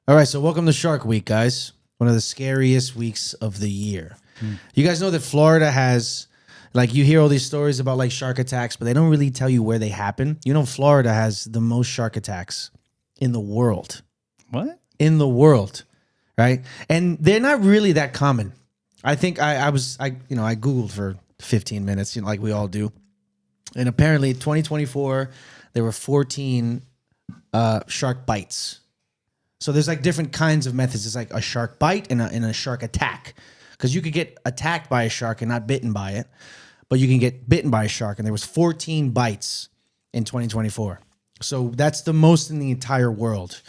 All right, so welcome to Shark Week, guys. One of the scariest weeks of the year. You guys know that Florida has, like, you hear all these stories about like shark attacks, but they don't really tell you where they happen. You know, Florida has the most shark attacks in the world. What? In the world, right? And they're not really that common. I think I Googled for 15 minutes, like we all do. And apparently 2024, there were 14 shark bites. So there's like different kinds of methods. It's like a shark bite and a shark attack. Because you could get attacked by a shark and not bitten by it, but you can get bitten by a shark. And there was 14 bites in 2024. So that's the most in the entire world.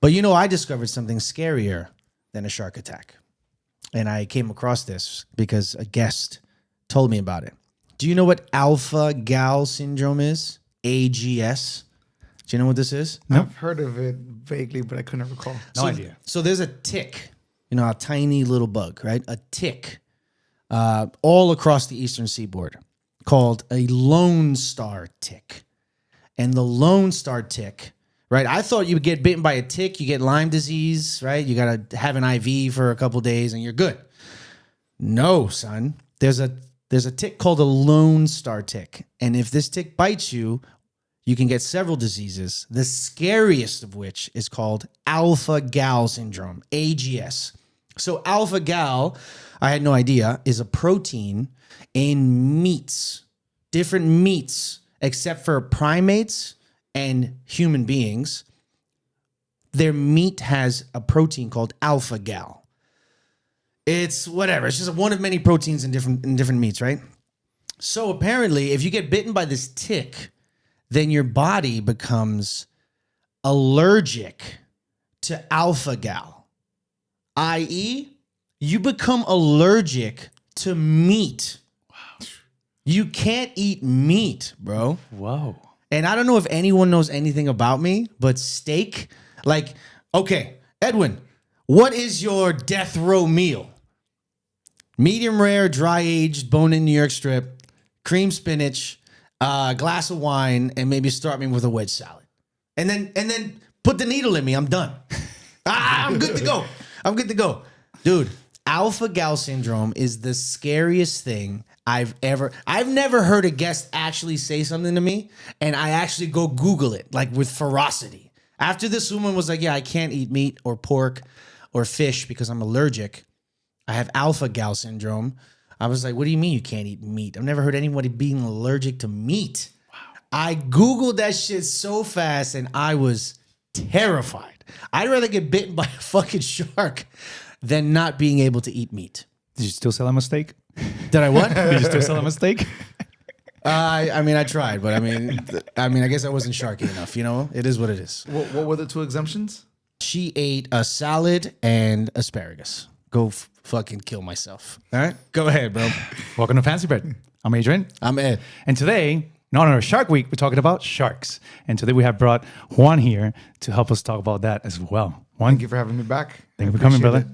But I discovered something scarier than a shark attack. And I came across this because a guest told me about it. Do you know what alpha-gal syndrome is? AGS. Do you know what this is? I've heard of it vaguely, but I couldn't recall. No idea. So there's a tick, a tiny little bug, right? A tick all across the eastern seaboard called a Lone Star tick. And the Lone Star tick, right? I thought you would get bitten by a tick, you get Lyme disease, right? You got to have an IV for a couple days and you're good. No, son. There's a tick called a Lone Star tick. And if this tick bites you, you can get several diseases, the scariest of which is called alpha-gal syndrome, AGS. So alpha-gal, I had no idea, is a protein in meats, different meats, except for primates and human beings. Their meat has a protein called alpha-gal. It's whatever. It's just one of many proteins in different meats, right? So apparently, if you get bitten by this tick, then your body becomes allergic to alpha-gal, i.e., you become allergic to meat. Wow. You can't eat meat, bro. Whoa. And I don't know if anyone knows anything about me, but steak, okay, Edwin, what is your death row meal? Medium rare, dry aged, bone-in New York strip, cream spinach, a glass of wine, and maybe start me with a wedge salad. And then put the needle in me. I'm done. I'm good to go. I'm good to go. Dude, alpha-gal syndrome is the scariest thing I've never heard a guest actually say something to me, and I actually go Google it, with ferocity. After this woman was like, yeah, I can't eat meat or pork or fish because I'm allergic. I have alpha-gal syndrome. I was like, what do you mean you can't eat meat? I've never heard anybody being allergic to meat. Wow. I Googled that shit so fast and I was terrified. I'd rather get bitten by a fucking shark than not being able to eat meat. Did you still sell him a steak? Did I what? Did you still sell him a steak? I tried, but I guess I wasn't sharky enough. It is what it is. What were the two exemptions? She ate a salad and asparagus. Go fucking kill myself. All right? Go ahead, bro. Welcome to FancyBread. I'm Adrian. I'm Ed. And today, in honor of Shark Week, we're talking about sharks. And today we have brought Juan here to help us talk about that as well. Juan, Thank you for having me back. thank you for coming, brother.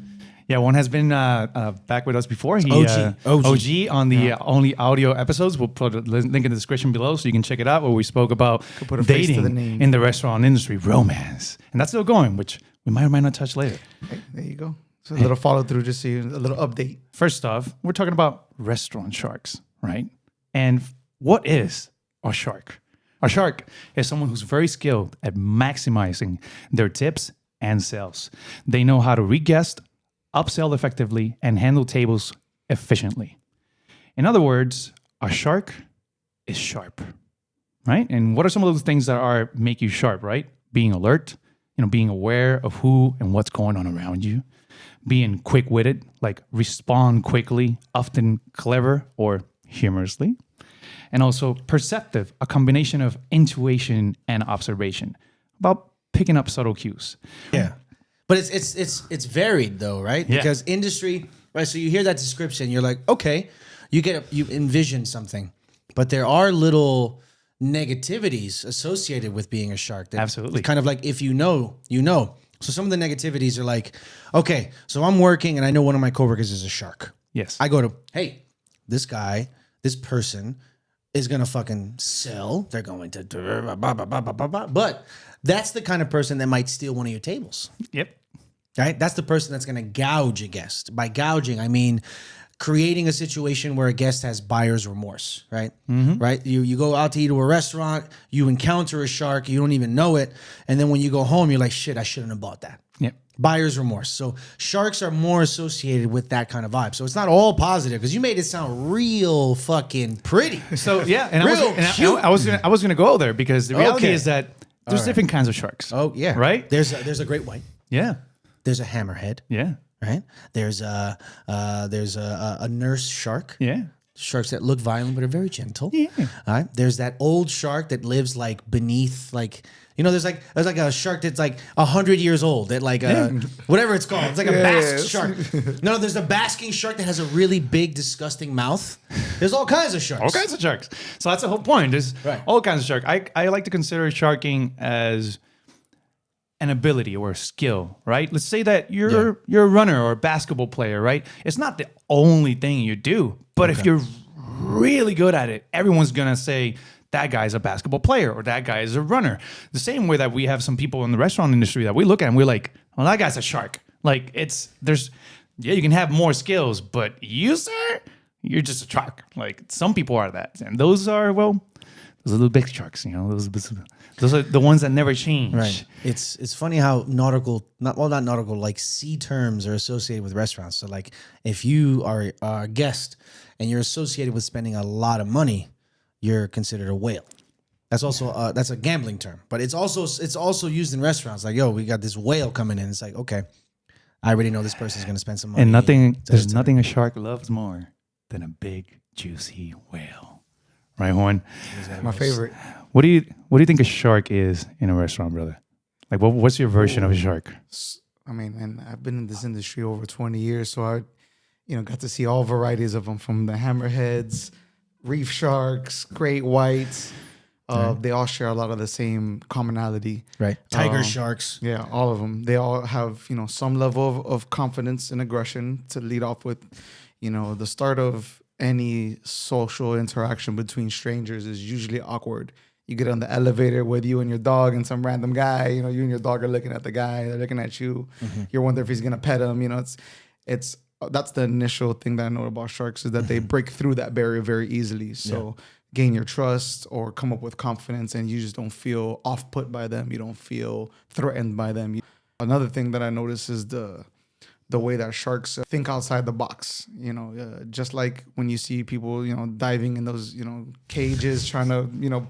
Yeah, Juan has been back with us before. He, OG. OG on the only audio episodes. We'll put a link in the description below so you can check it out, where we spoke about put a face to the dating name. in the restaurant industry, romance. And that's still going, which we might or might not touch later. Hey, there you go. So a little follow through, just so a little update. First off, we're talking about restaurant sharks, right? And what is a shark? A shark is someone who's very skilled at maximizing their tips and sales. They know how to read guests, upsell effectively, and handle tables efficiently. In other words, a shark is sharp, right? And what are some of those things that make you sharp, right? Being alert, being aware of who and what's going on around you. Being quick-witted, respond quickly, often clever or humorously. And also perceptive, a combination of intuition and observation, about picking up subtle cues. Yeah. But it's varied though, right? Yeah. Because industry, right? So you hear that description, you're like, okay, you envision something. But there are little negativities associated with being a shark. That Absolutely. Kind of like if you know, you know. So some of the negativities are like, okay, so I'm working and I know one of my coworkers is a shark. Yes. I go to, hey, this guy, this person is going to fucking sell. They're going to, but that's the kind of person that might steal one of your tables. Yep. Right? That's the person that's going to gouge a guest. By gouging, I mean creating a situation where a guest has buyer's remorse, right? Right? You go out to eat at a restaurant, you encounter a shark, you don't even know it, and then when you go home, you're like, shit, I shouldn't have bought that. Yep. Buyer's remorse. So sharks are more associated with that kind of vibe. So it's not all positive because you made it sound real fucking pretty. So yeah, and Real cute. I was gonna go there because the reality Okay. is that there's different kinds of sharks. Oh yeah, Right? There's a great white. Yeah. There's a hammerhead. Yeah. Right. There's a nurse shark. Yeah. Sharks that look violent but are very gentle. Yeah. All right. There's that old shark that lives like beneath, like, you know, there's like a shark that's like 100 years old that like whatever it's called. It's like a basque shark. No, there's a basking shark that has a really big, disgusting mouth. There's all kinds of sharks. All kinds of sharks. So that's the whole point. There's Right. all kinds of shark. I like to consider sharking as an ability or a skill, right? Let's say that you're a runner or a basketball player, right? It's not the only thing you do, but if you're really good at it, everyone's gonna say that guy's a basketball player or that guy is a runner. The same way that we have some people in the restaurant industry that we look at and we're like, well, that guy's a shark. Like you can have more skills, but you, sir, you're just a shark. Like some people are that, and those are little big sharks, you know. Those are the ones that never change. Right. It's funny how not nautical, like sea terms are associated with restaurants. So like if you are a guest and you're associated with spending a lot of money, you're considered a whale. That's also that's a gambling term, but it's also used in restaurants. Like, yo, we got this whale coming in. It's like, okay, I already know this person's gonna spend some money. And there's nothing a shark loves more than a big juicy whale. Right, Juan? My favorite. What do you think a shark is in a restaurant, brother? Like, what's your version of a shark? I mean, and I've been in this industry over 20 years, so I, got to see all varieties of them, from the hammerheads, reef sharks, great whites. They all share a lot of the same commonality. Right. Tiger sharks. Yeah, all of them. They all have, some level of confidence and aggression to lead off with. The start of any social interaction between strangers is usually awkward. You get on the elevator with you and your dog and some random guy, you and your dog are looking at the guy, they're looking at you. You're wondering if he's going to pet him. It's that's the initial thing that I know about sharks, is that they break through that barrier very easily. So gain your trust or come up with confidence, and you just don't feel off put by them. You don't feel threatened by them. Another thing that I notice is the way that sharks think outside the box, just like when you see people, diving in those, cages, trying to,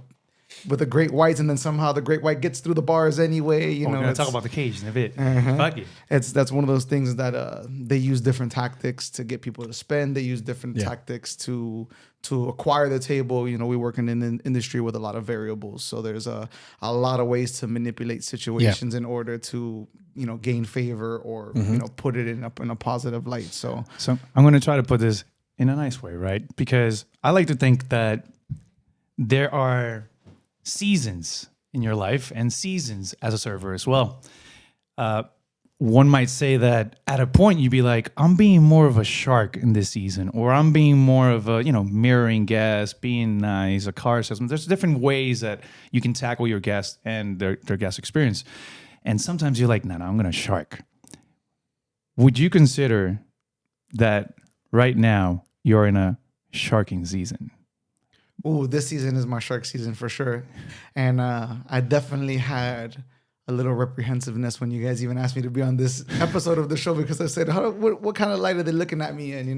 with the great whites, and then somehow the great white gets through the bars anyway. We're gonna talk about the cage in a bit. Fuck it. That's one of those things that they use different tactics to get people to spend. They use different tactics to acquire the table. We work in an industry with a lot of variables, so there's a lot of ways to manipulate situations in order to gain favor or put it in a positive light. So I'm going to try to put this in a nice way, right? Because I like to think that there are seasons in your life and seasons as a server as well. One might say that at a point you'd be like, I'm being more of a shark in this season, or I'm being more of a, mirroring guest, being nice, a car salesman. There's different ways that you can tackle your guest and their guest experience. And sometimes you're like, no, I'm going to shark. Would you consider that right now you're in a sharking season? Oh, this season is my shark season for sure. And I definitely had a little reprehensiveness when you guys even asked me to be on this episode of the show, because I said, what kind of light are they looking at me in,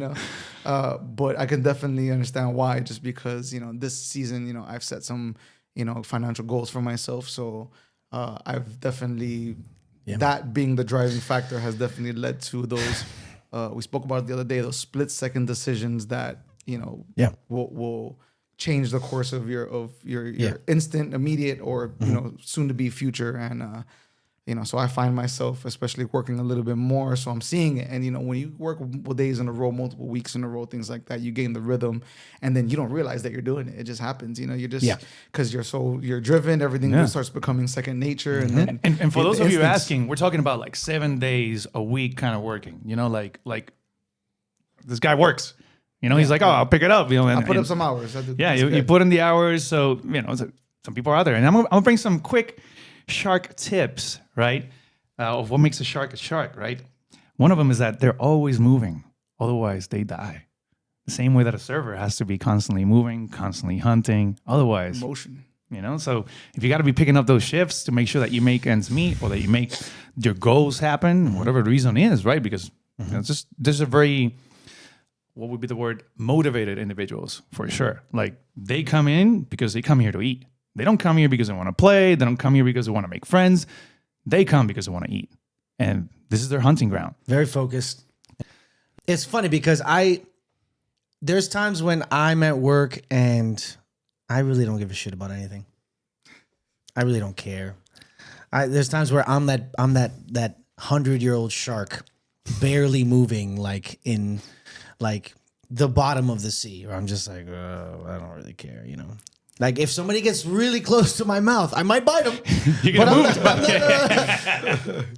But I can definitely understand why, just because, this season, I've set some, financial goals for myself. So I've definitely, that being the driving factor has definitely led to those, we spoke about it the other day, those split-second decisions that, will change the course of your instant, immediate, or soon to be future. And so I find myself, especially working a little bit more, so I'm seeing it. And when you work multiple days in a row, multiple weeks in a row, things like that, you gain the rhythm, and then you don't realize that you're doing it. It just happens. You're just, because you're driven, everything starts becoming second nature. And then and for those of you asking, we're talking about like 7 days a week kind of working. Like this guy works. You know, he's like, oh, I'll pick it up. You know, I put up some hours. You put in the hours. So, you know, some people are out there. And I'm gonna bring some quick shark tips, right? Of what makes a shark, right? One of them is that they're always moving. Otherwise, they die. The same way that a server has to be constantly moving, constantly hunting. Otherwise, motion. you know, so if you got to be picking up those shifts to make sure that you make ends meet or that you make your goals happen, whatever the reason is, right? Because you know, there's a very, what would be the word, motivated individuals for sure. Like they come in because they come here to eat. They don't come here because they want to play. They don't come here because they want to make friends. They come because they want to eat. And this is their hunting ground. Very focused. It's funny because there's times when I'm at work and I really don't give a shit about anything. I really don't care. There's times where I'm that 100-year-old shark, barely moving, like in like the bottom of the sea, where I'm just like, oh, I don't really care, you know. Like if somebody gets really close to my mouth, I might bite them.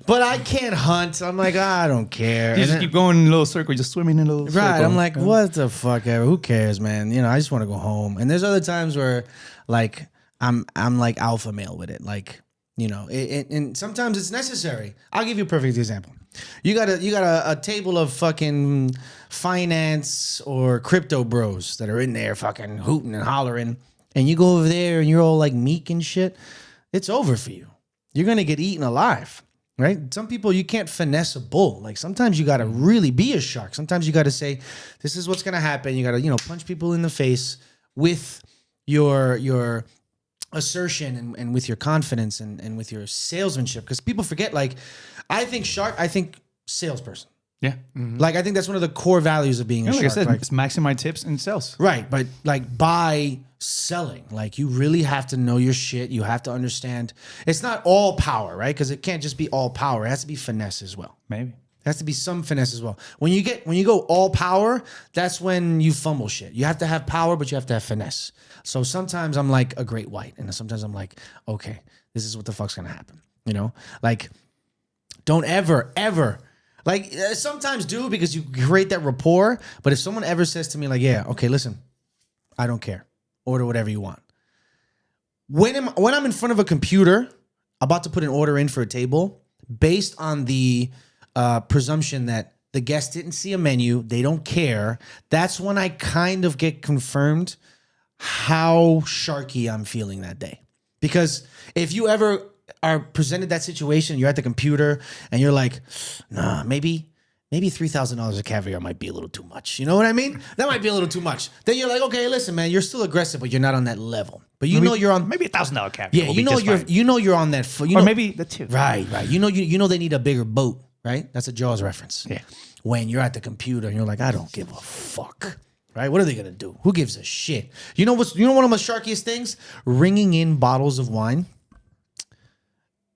But I can't hunt. I'm like, I don't care. You just keep going in a little circle, just swimming in a little circle. Right. I'm like, what the fuck ever? Who cares, man? You know, I just want to go home. And there's other times where like I'm like alpha male with it. Like, you know, and sometimes it's necessary. I'll give you a perfect example. You got a table of fucking finance or crypto bros that are in there fucking hooting and hollering. And you go over there and you're all like meek and shit, it's over for you. You're going to get eaten alive, right? Some people, you can't finesse a bull. Like sometimes you got to really be a shark. Sometimes you got to say, this is what's going to happen. You got to, you know, punch people in the face with your assertion and with your confidence and with your salesmanship. Because people forget, like, I think salesperson. Yeah. Mm-hmm. Like, I think that's one of the core values of being a shark. Like I said, like, it's maximize tips and sales. Right. But like by selling, like you really have to know your shit. You have to understand. It's not all power, right? Because it can't just be all power. It has to be finesse as well. Maybe. There has to be some finesse as well. When you go all power, that's when you fumble shit. You have to have power, but you have to have finesse. So sometimes I'm like a great white. And sometimes I'm like, okay, this is what the fuck's going to happen. You know, like don't ever, like sometimes do because you create that rapport. But if someone ever says to me like, yeah, okay, listen, I don't care. Order whatever you want. When I'm in front of a computer, about to put an order in for a table, based on the presumption that the guest didn't see a menu, they don't care, that's when I kind of get confirmed how sharky I'm feeling that day. Because if you ever are presented that situation, you're at the computer and you're like, nah, maybe $3,000 of caviar might be a little too much. You know what I mean? That might be a little too much. Then you're like, okay, listen, man, you're still aggressive, but you're not on that level. But you know you're on maybe $1,000 caviar. Yeah, you know you're on that. Or maybe the two. Right. You know they need a bigger boat, right? That's a Jaws reference. Yeah. When you're at the computer and you're like, I don't give a fuck. Right? What are they gonna do? Who gives a shit? You know one of the sharkiest things? Ringing in bottles of wine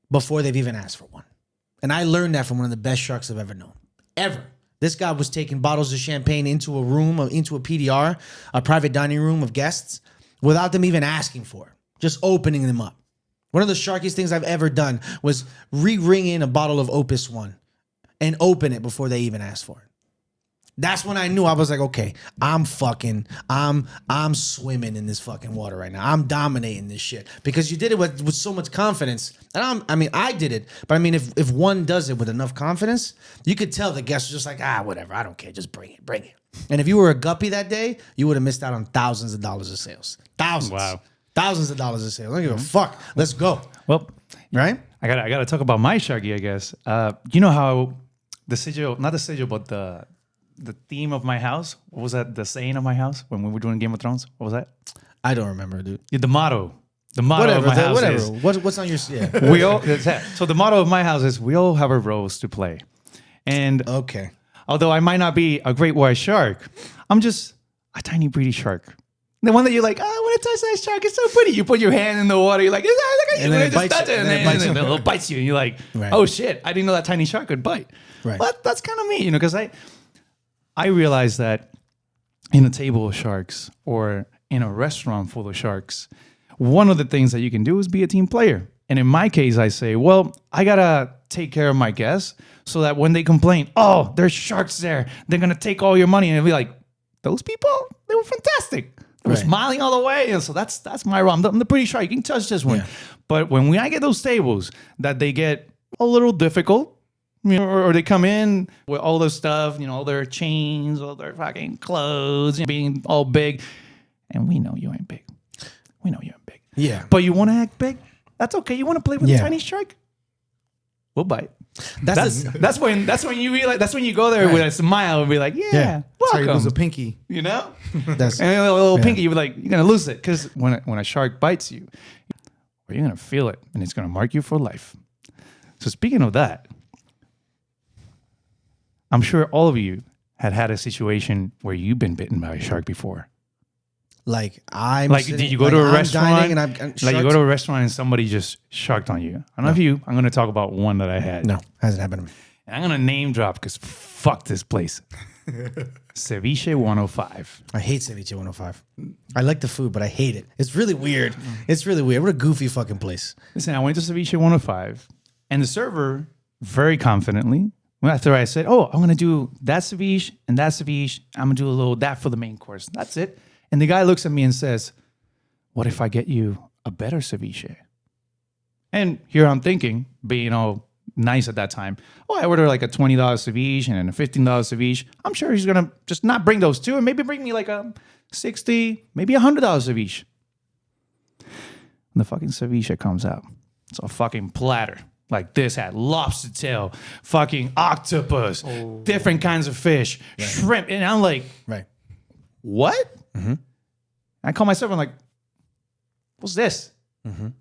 before they've even asked for one. And I learned that from one of the best sharks I've ever known. Ever. This guy was taking bottles of champagne into a room, into a PDR, a private dining room of guests, without them even asking for it. Just opening them up. One of the sharkiest things I've ever done was ring in a bottle of Opus One and open it before they even asked for it. That's when I knew. I was like, okay, I'm swimming in this fucking water right now. I'm dominating this shit because you did it with so much confidence. And I did it, but I mean, if one does it with enough confidence, you could tell the guest was just like, whatever, I don't care, just bring it. And if you were a guppy that day, you would have missed out on thousands of dollars of sales. Thousands of dollars of sales. I don't give a fuck. Let's go. Well, right? I gotta talk about my sharky, I guess. You know how the sigil, not the sigil, but the theme of my house. What was that? The saying of my house when we were doing Game of Thrones. What was that? I don't remember, dude. Yeah, the motto. The motto of my house is what's on your we all. So the motto of my house is we all have a roles to play, and okay. Although I might not be a great white shark, I'm just a tiny pretty shark. The one that you're like, I want to touch that shark. It's so pretty. You put your hand in the water. You're like, look at you. And then it bites you. And then it bites you. And you're like, right. Oh shit! I didn't know that tiny shark could bite. Right. But that's kind of me, you know, because I realized that in a table of sharks or in a restaurant full of sharks, one of the things that you can do is be a team player. And in my case, I say, well, I got to take care of my guests so that when they complain, oh, there's sharks there, they're going to take all your money. And it'll be like, those people, they were fantastic. They were Right. smiling all the way. And so that's my role. I'm the pretty sure you can touch this one. Yeah. But when I get those tables that they get a little difficult, or they come in with all their stuff, all their chains, all their fucking clothes, being all big. And we know you ain't big. We know you ain't big. Yeah. But you want to act big? That's okay. You want to play with a Yeah. tiny shark? We'll bite. That's That's when you realize. That's when you go there with a smile and be like, Yeah. That's how you welcome. lose a pinky. that's And a little pinky, you're like, you're gonna lose it because when a shark bites you, you're gonna feel it and it's gonna mark you for life. So speaking of that, I'm sure all of you had a situation where you've been bitten by a shark before. like I'm Like, sitting- did you go like, to a I'm restaurant? dining and I'm Like, you go to a restaurant and somebody just sharked on you. I don't know if you. I'm gonna talk about one that I had. No, hasn't happened to me. And I'm gonna name drop because fuck this place. Ceviche 105. I hate Ceviche 105. I like the food, but I hate it. It's really weird. It's really weird. What a goofy fucking place. Listen, I went to Ceviche 105, and the server very confidently, after I said, "Oh, I'm gonna do that ceviche and that ceviche. I'm gonna do a little that for the main course. That's it." And the guy looks at me and says, "What if I get you a better ceviche?" And here I'm thinking, being all nice at that time, oh, I ordered like a $20 ceviche and a $15 ceviche. I'm sure he's gonna just not bring those two and maybe bring me like a $60, maybe $100 ceviche. And the fucking ceviche comes out. It's a fucking platter. Like this had lobster tail, fucking octopus, different kinds of fish, shrimp. And I'm like, Right. what? I call myself, I'm like, what's this?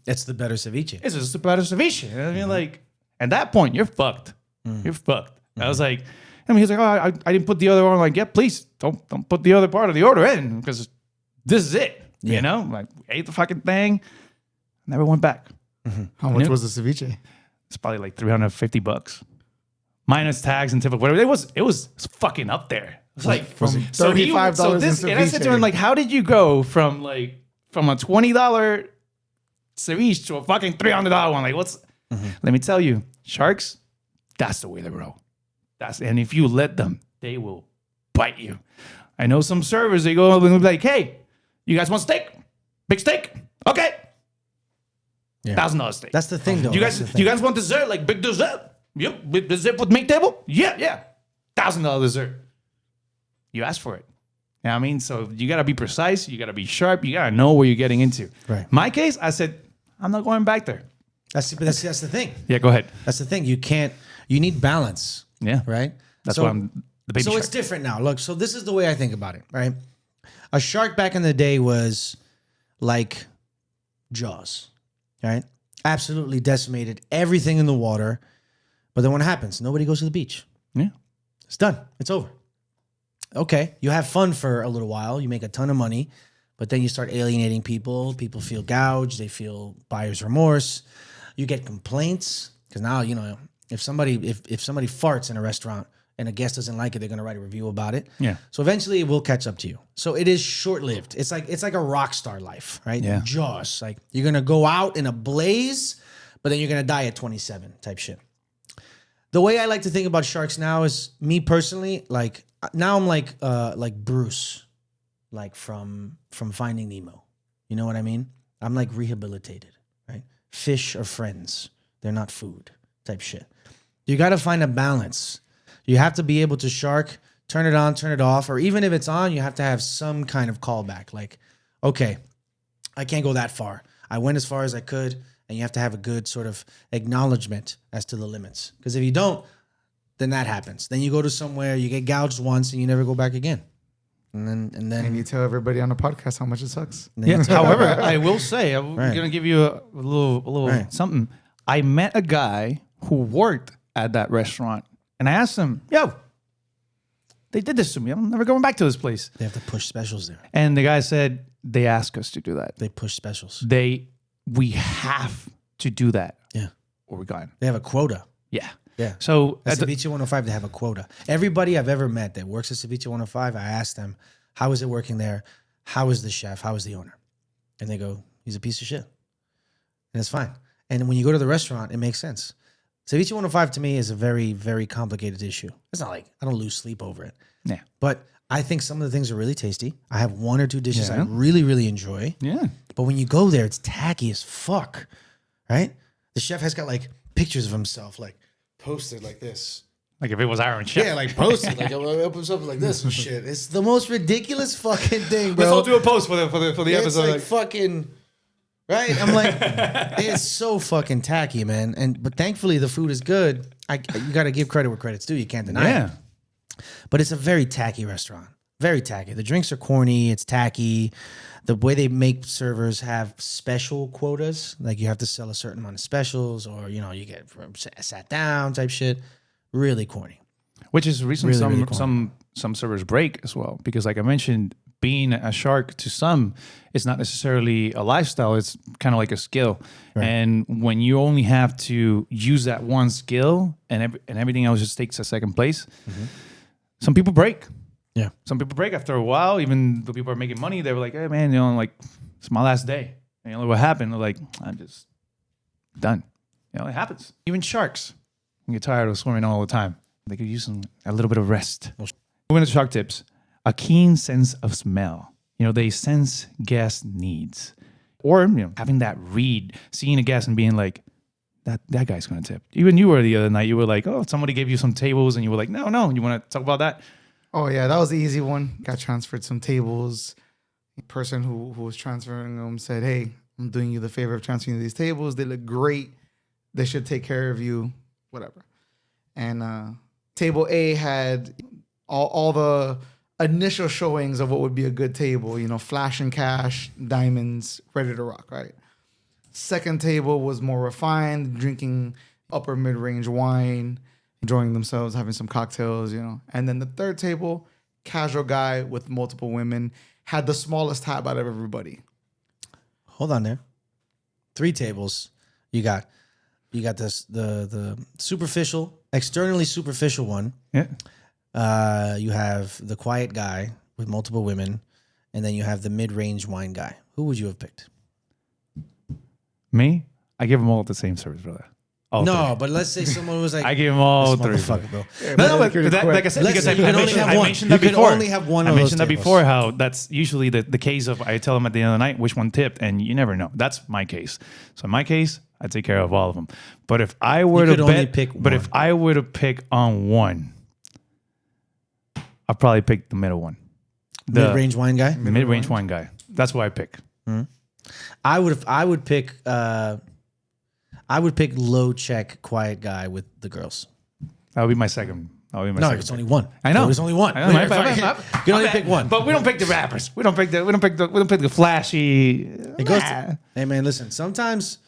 It's the better ceviche. This is the better ceviche. I mean, like, at that point, you're fucked. You're fucked. I was like, he's like, oh, I didn't put the other one. I'm like, yeah, please don't put the other part of the order in because this is it. Yeah. You know, like, ate the fucking thing, never went back. How much Yep. was the ceviche? It's probably like $350 minus tags and tip of whatever. It was fucking up there. It's like From so he- $35 so in this, and I said to him, ceviche. like, how did you go from a $20 ceviche to a fucking $300 one? Like, what's? Let me tell you, sharks, that's the way they roll. And if you let them, they will bite you. I know some servers, they go up and be like, hey, you guys want steak? Big steak? Okay. Yeah. $1,000 steak. That's the thing, though. You That's guys, the thing. you guys want dessert? Like big dessert? Yep. Big dessert with main table? Yeah. $1,000 dessert. You asked for it. You know what I mean? So you got to be precise. You got to be sharp. You got to know what you're getting into. Right. My case, I said, I'm not going back there. That's the thing. Yeah, go ahead. That's the thing. You need balance. Yeah. Right? That's So- why I'm the baby So shark. it's different now. Look, so this is the way I think about it, right? A shark back in the day was like Jaws, right? Absolutely decimated everything in the water. But then what happens? Nobody goes to the beach. Yeah. It's done. It's over. Okay, you have fun for a little while. You make a ton of money, but then you start alienating people. People feel gouged. They feel buyer's remorse. You get complaints because now if somebody farts in a restaurant and a guest doesn't like it, they're going to write a review about it. Yeah. So eventually it will catch up to you. So it is short-lived. It's like a rock star life, right? Yeah. Jaws. Like you're going to go out in a blaze, but then you're going to die at 27 type shit. The way I like to think about sharks now is me personally, like now I'm like Bruce, like from Finding Nemo. You know what I mean? I'm like rehabilitated, right? Fish are friends. They're not food type shit. You got to find a balance. You have to be able to shark, turn it on, turn it off, or even if it's on, you have to have some kind of callback. Like, okay, I can't go that far. I went as far as I could, and you have to have a good sort of acknowledgement as to the limits. Because if you don't, then that happens. Then you go to somewhere, you get gouged once, and you never go back again. And And then you tell everybody on the podcast how much it sucks. Yeah. However, I will say, I'm Right. going to give you a little Right. something. I met a guy who worked at that restaurant, and I asked him, yo, they did this to me. I'm never going back to this place. they have to push specials there. And the guy said, they ask us to do that. They push specials. We have to do that Yeah. or we're gone. They have a quota. Yeah. Yeah. So At at the- Ceviche 105, they have a quota. Everybody I've ever met that works at Ceviche 105, I asked them, how is it working there? How is the chef? How is the owner? And they go, he's a piece of shit. And it's fine. And when you go to the restaurant, it makes sense. Ceviche 105 to me is a very, very complicated issue. It's not like I don't lose sleep over it. yeah. But I think some of the things are really tasty. I have one or two dishes I Yeah. really, really enjoy. Yeah. But when you go there, it's tacky as fuck, right? The chef has got like pictures of himself, like posted like this. Like if it was Iron Chef. Yeah, like posted, like open something like this and shit. It's the most ridiculous fucking thing, bro. Let's all do a post for the It's episode. like fucking right. I'm like, it's so fucking tacky, man. But thankfully the food is good. You got to give credit where credit's due. You can't deny it. yeah. But it's a very tacky restaurant. Very tacky. The drinks are corny. It's tacky. The way they make servers have special quotas. Like you have to sell a certain amount of specials or, you get sat down type shit. Really corny. Which is the reason Really, really cool. some servers break as well. Because like I mentioned, being a shark to some, it's not necessarily a lifestyle. It's kind of like a skill. Right. And when you only have to use that one skill and everything else just takes a second place, some people break. Yeah. Some people break after a while. Even though people are making money, they were like, hey, man, like, it's my last day. And what happened? They're like, I'm just done. It happens. Even sharks can get tired of swimming all the time. They could use a little bit of rest. Moving to shark tips. A keen sense of smell. They sense guest needs. Or, having that read, seeing a guest and being like, that guy's going to tip. Even you were the other night, you were like, oh, somebody gave you some tables and you were like, no, you want to talk about that? Oh yeah, that was the easy one. Got transferred some tables. The person who was transferring them said, "Hey, I'm doing you the favor of transferring these tables. They look great. They should take care of you, whatever." And table A had all the initial showings of what would be a good table. Flash and cash, diamonds, ready to rock. Right. Second table was more refined, drinking upper mid-range wine, enjoying themselves, having some cocktails, And then the third table, casual guy with multiple women, had the smallest tab out of everybody. Hold on there. 3 tables. You got this the superficial, externally superficial one. Yeah. You have the quiet guy with multiple women, and then you have the mid-range wine guy. Who would you have picked? Me? I give them all the same service, brother. All No, three. but let's say someone was like, I give them all this three. motherfucker, bro. No, but like I said, Let's because say I you can only mentioned, have I one. mentioned You that can before. only have one I of those mentioned that tables. before, how that's usually the case of I tell them at the end of the night which one tipped, and you never know. That's my case. So in my case, I take care of all of them. But if I were You to could only bet, pick but one. if I were to pick on one, I'll probably pick the middle one. The Mid-range wine guy. mid-range wine guy. That's what I pick. I would pick low check quiet guy with the girls. That would be my second. That would be my No, second. it's only one. I know. There's only one. I know. You can only pick one. But we don't pick the rappers. We don't pick the flashy. It goes to, hey man, listen. Sometimes,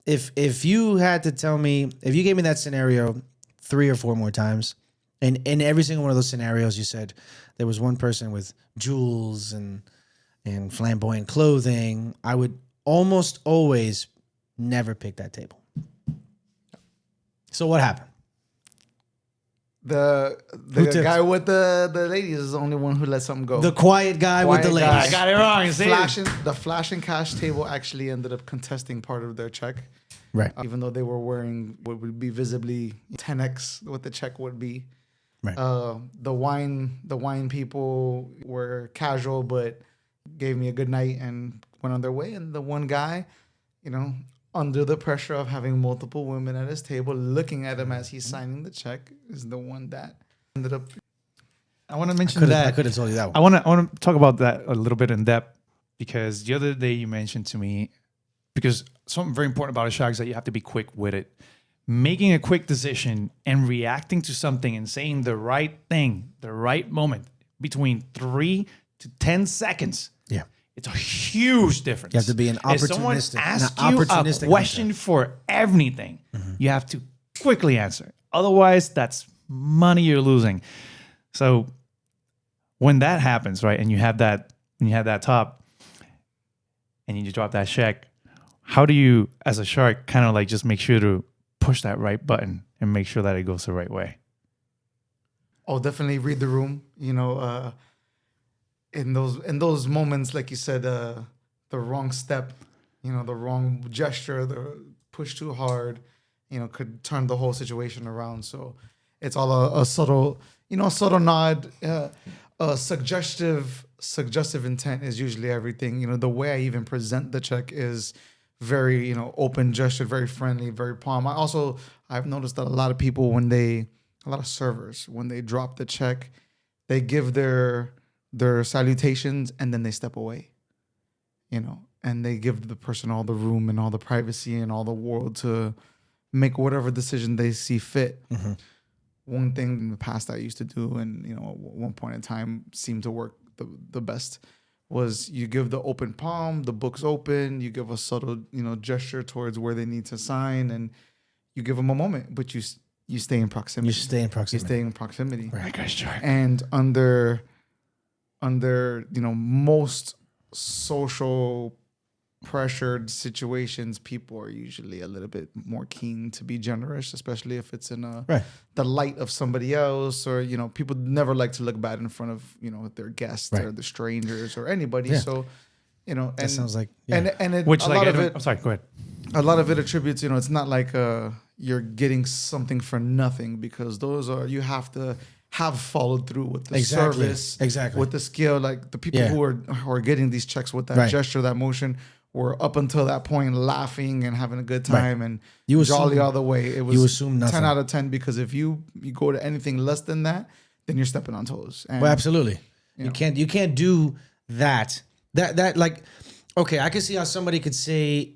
if you had to tell me, if you gave me that scenario 3 or 4 more times, and in every single one of those scenarios, you said there was one person with jewels and flamboyant clothing, I would almost always never pick that table. So what happened? The tipped? guy with the ladies is the only one who let something go. The quiet guy with the Quiet ladies. guy. I got it wrong. You see? The flash and cash table actually ended up contesting part of their check. Right. Even though they were wearing what would be visibly 10x what the check would be. Right. The wine people were casual, but gave me a good night and went on their way. And the one guy, under the pressure of having multiple women at his table, looking at him as he's signing the check, is the one that ended up. I want to mention I could have told you that one. I want to talk about that a little bit in depth, because the other day you mentioned to me, because something very important about a shark is that you have to be quick with it. Making a quick decision and reacting to something and saying the right thing, the right moment, between 3 to 10 seconds. Yeah. It's a huge difference. You have to be an If someone opportunistic- asks an you opportunistic a question for everything, you have to quickly answer. Otherwise, that's money you're losing. So when that happens, right, and you have that top, and you drop that check, how do you, as a shark, kind of like just make sure to push that right button and make sure that it goes the right way? Oh, definitely read the room. In those moments, like you said, the wrong step, the wrong gesture, the push too hard, could turn the whole situation around. So it's all a subtle, subtle nod. Suggestive intent is usually everything. You know, the way I even present the check is very, you know, open gestured, very friendly, very palm. I've noticed that a lot of people a lot of servers, when they drop the check, they give their salutations and then they step away, you know, and they give the person all the room and all the privacy and all the world to make whatever decision they see fit. Mm-hmm. One thing in the past I used to do, and you know, at one point in time seemed to work the best, was you give the open palm, the book's open, you give a subtle, you know, gesture towards where they need to sign, and you give them a moment, but you stay in proximity. You stay in proximity. You stay in proximity. Right. And under you know, most social pressured situations, people are usually a little bit more keen to be generous, especially if it's in the light of somebody else, or you know, people never like to look bad in front of, you know, their guests or the strangers or anybody. So, you know, and that sounds like and it, Which, a like, lot of it. I'm sorry, go ahead. A lot of it attributes, you know, it's not like you're getting something for nothing, because you have to have followed through with the service, with the skill. Like the people who are getting these checks with that gesture, that motion, were up until that point laughing and having a good time and jolly all the way. It was 10 out of 10, because if you go to anything less than that, then you're stepping on toes. And, well, absolutely. You can't do that. That like, okay, I can see how somebody could see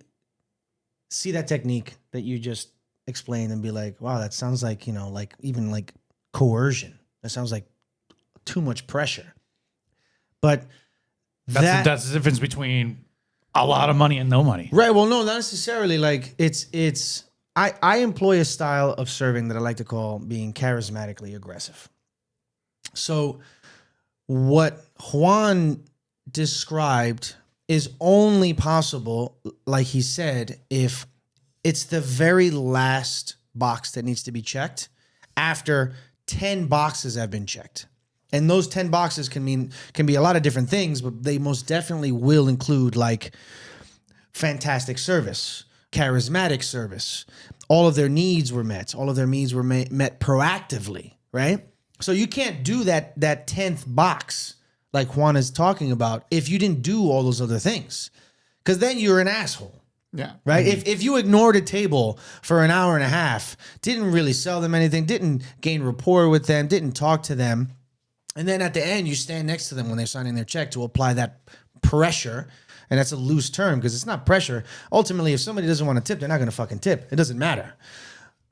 that technique that you just explained and be like, wow, that sounds like, you know, like even like coercion. That sounds like too much pressure. But that's the difference between a lot of money and no money. Right. Well, no, not necessarily. Like I employ a style of serving that I like to call being charismatically aggressive. So what Juan described is only possible, like he said, if it's the very last box that needs to be checked after 10 boxes have been checked. And those 10 boxes can be a lot of different things, but they most definitely will include like fantastic service, charismatic service. All of their needs were met. All of their needs were met proactively, right? So you can't do that 10th box like Juan is talking about if you didn't do all those other things, because then you're an asshole. Yeah. Right. If you ignored a table for an hour and a half, didn't really sell them anything, didn't gain rapport with them, didn't talk to them, and then at the end you stand next to them when they're signing their check to apply that pressure, and that's a loose term because it's not pressure. Ultimately, if somebody doesn't want to tip, they're not going to fucking tip. It doesn't matter.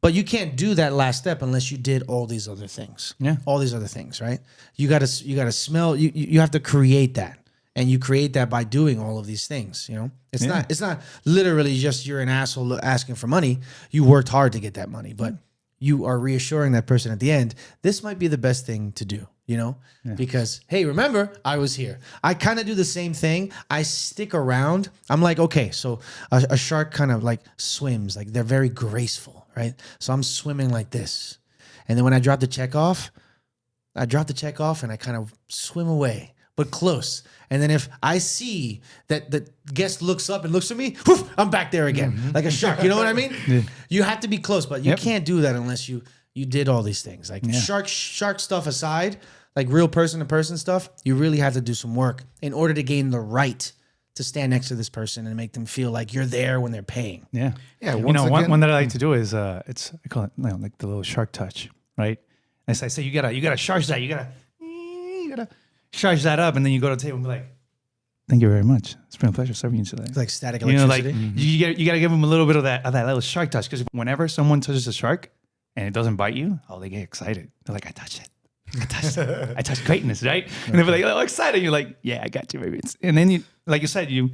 But you can't do that last step unless you did all these other things. Yeah. All these other things, right? You gotta smell. You have to create that. And you create that by doing all of these things, you know? It's not literally just you're an asshole asking for money. You worked hard to get that money, but you are reassuring that person at the end, this might be the best thing to do, you know? Yeah. Because, hey, remember, I was here. I kind of do the same thing. I stick around. I'm like, okay, so a shark kind of like swims, like they're very graceful, right? So I'm swimming like this. And then when I drop the check off and I kind of swim away, but close. And then if I see that the guest looks up and looks at me, whoof, I'm back there again, like a shark. You know what I mean? Yeah. You have to be close, but you can't do that unless you did all these things. Like shark stuff aside, like real person-to-person stuff, you really have to do some work in order to gain the right to stand next to this person and make them feel like you're there when they're paying. Yeah. Yeah. You know, one that I like to do is I call it, you know, like the little shark touch, right? As I say, you gotta charge that. You gotta charge that up, and then you go to the table and be like, "Thank you very much. It's been a pleasure serving you today." It's like static electricity. You know, like you gotta give them a little bit of that little shark touch, because whenever someone touches a shark and it doesn't bite you, they get excited. They're like, "I touched it. I touched it. I touched greatness, right?" And they're like, "Oh, excited!" You're like, "Yeah, I got you, baby." And then you, like you said, you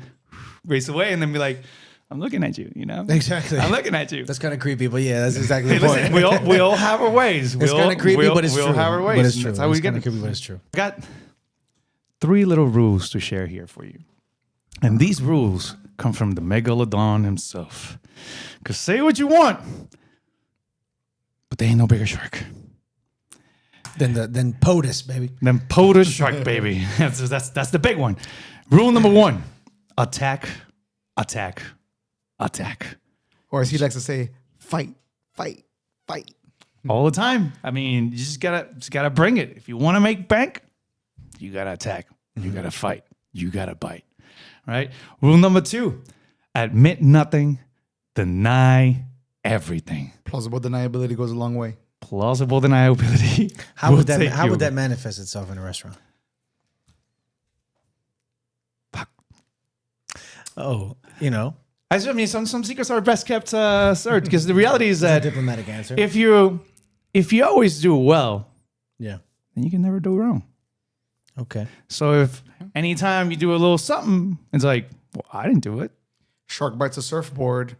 race away, and then be like, "I'm looking at you," you know? Exactly. I'm looking at you. That's kind of creepy, but yeah, that's exactly the point. Listen, we all have our ways. It's kind of creepy, but it's true. We all have our ways. But it's true. That's how we get it. Creepy, but it's true. I got 3 little rules to share here for you. And these rules come from the Megalodon himself. Because say what you want, but they ain't no bigger shark than POTUS, baby. Than POTUS shark, baby. That's the big one. Rule number 1, attack, attack, attack. Or as he likes to say, fight, fight, fight. All the time. I mean, you just gotta bring it. If you want to make bank, you gotta attack, you gotta fight, you gotta bite. Right? Rule number 2, admit nothing, deny everything. Plausible deniability goes a long way. Plausible deniability. How will would that take how you- would that manifest itself in a restaurant? Oh, you know, I mean, some secrets are best kept searched, because the reality is that diplomatic answer. if you always do well, Yeah. then you can never do wrong. Okay. So if anytime you do a little something, it's like, well, I didn't do it. Shark bites a surfboard.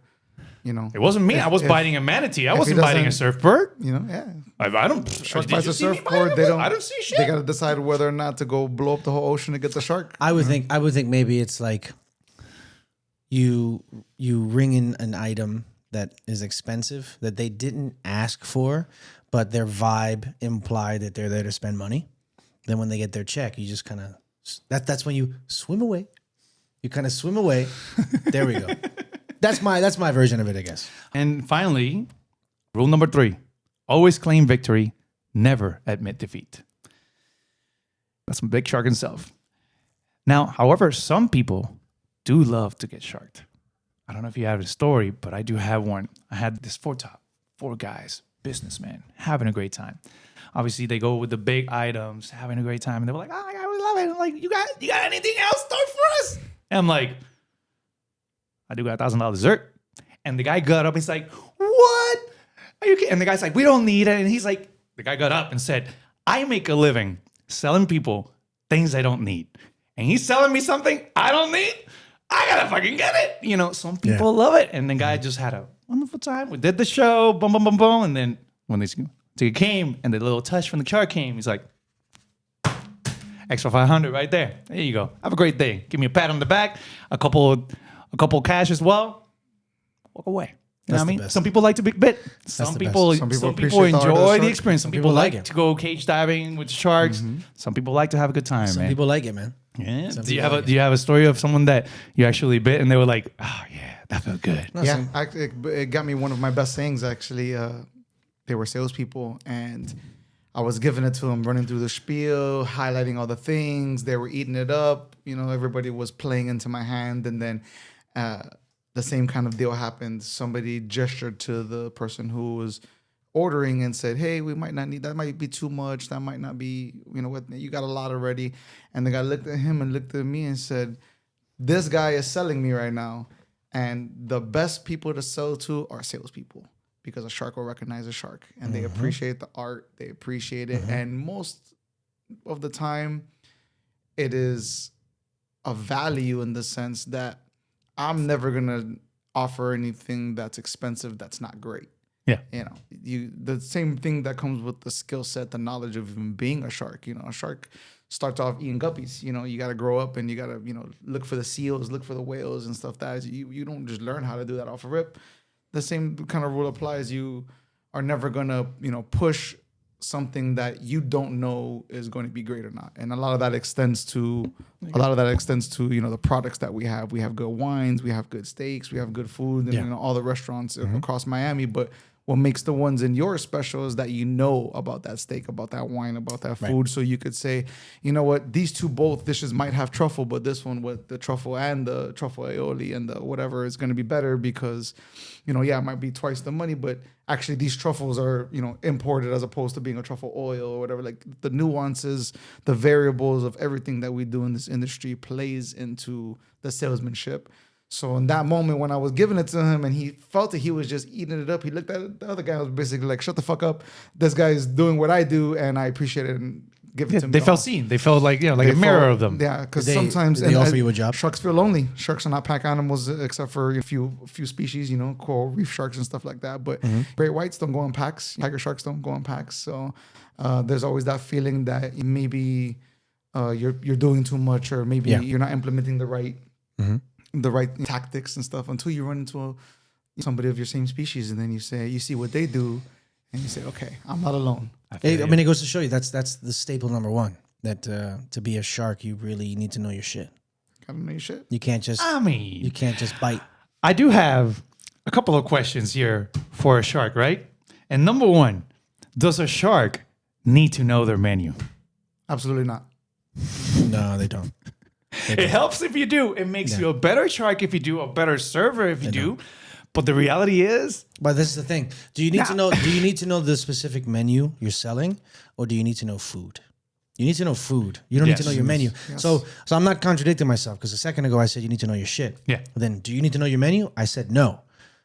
You know, It wasn't me. I was if- biting a manatee. I he wasn't biting a doesn't- surfboard. you know, yeah. I don't. Shark did bites you a see me surfboard. biting They it? don't. I don't see shit. They got to decide whether or not to go blow up the whole ocean to get the shark. I would think maybe it's like you ring in an item that is expensive that they didn't ask for, but their vibe implied that they're there to spend money. Then when they get their check, you just kind of that's when you swim away. You kind of swim away. There we go. That's my version of it, I guess. And finally, rule number 3: always claim victory, never admit defeat. That's some big shark himself. Now, however, some people do love to get sharked. I don't know if you have a story, but I do have one. I had this 4 guys, businessmen, having a great time. Obviously, they go with the big items, having a great time, and they were like, "Oh my god, we love it!" I'm like, "You got anything else store for us?" And I'm like, "I do got $1,000 dessert." And the guy got up. He's like, "What? Are you kidding?" And the guy's like, "We don't need it." And he's like, the guy got up and said, "I make a living selling people things I don't need, and he's selling me something I don't need. I gotta fucking get it." You know, some people love it. And the guy just had a wonderful time. We did the show, boom, boom, boom, boom. And then when they came and the little touch from the shark came, he's like, extra 500 right there. There you go. Have a great day. Give me a pat on the back, a couple cash as well. Walk away. You know what I the mean? best. Some people like to big bit. Some the people, best. Some people some people appreciate the art of the enjoy the shark. experience. Some people like to go cage diving with sharks. Some people like to have a good time, Some man. people like it, man. Yeah. Some Do you people have like do you have a story of someone that you actually bit and they were like, "Oh yeah, that felt good." Yeah, it got me one of my best sayings actually. They were salespeople, and I was giving it to them, running through the spiel, highlighting all the things. They were eating it up. You know, everybody was playing into my hand, and then the same kind of deal happened. Somebody gestured to the person who was ordering and said, "Hey, we might not need that. Might be too much. That might not be. You know what? You got a lot already." And the guy looked at him and looked at me and said, "This guy is selling me right now, and the best people to sell to are salespeople." Because a shark will recognize a shark, and they appreciate the art, they appreciate it, and most of the time, it is a value in the sense that I'm never gonna offer anything that's expensive that's not great. Yeah. You know, the same thing that comes with the skill set, the knowledge of even being a shark. You know, a shark starts off eating guppies. You know, you got to grow up and you got to, you know, look for the seals, look for the whales and stuff. That is, you don't just learn how to do that off a rip. The same kind of rule applies. You are never gonna, you know, push something that you don't know is going to be great or not. And a lot of that extends to you know, the products that we have. We have good wines, we have good steaks, we have good food, and you know, all the restaurants across Miami. But what makes the ones in yours special is that you know about that steak, about that wine, about that food. So you could say, you know what, these two both dishes might have truffle, but this one with the truffle and the truffle aioli and the whatever is going to be better because, you know, yeah, it might be twice the money, but actually these truffles are, you know, imported as opposed to being a truffle oil or whatever. Like the nuances, the variables of everything that we do in this industry plays into the salesmanship. So in that moment when I was giving it to him and he felt that he was just eating it up, he looked at the other guy and was basically like, "Shut the fuck up. This guy is doing what I do and I appreciate it and give it to me." They felt seen. They felt like, you know, like They a mirror felt- of them. Yeah, because Did they- sometimes did they offer you a job? Sharks feel lonely. Sharks are not pack animals except for a few species, you know, coral reef sharks and stuff like that. But great whites don't go in packs. Tiger sharks don't go in packs. So there's always that feeling that maybe you're doing too much or maybe you're not implementing the right tactics and stuff until you run into somebody of your same species, and then you see what they do, and you say, "Okay, I'm not alone." I mean, it goes to show you that's the staple number one. That to be a shark, you really need to know your shit. Gotta know your shit. You can't just I just bite. I do have a couple of questions here for a shark, right? And number one, does a shark need to know their menu? Absolutely not. No, they don't. It helps if you do. It makes you a better shark if you do, a better server if you do. But the reality is, But this is the thing. Do you need to know? Do you need to know the specific menu you're selling, or do you need to know food? You need to know food. You don't need to know your menu. So I'm not contradicting myself because a second ago I said you need to know your shit. Yeah. Then do you need to know your menu? I said no.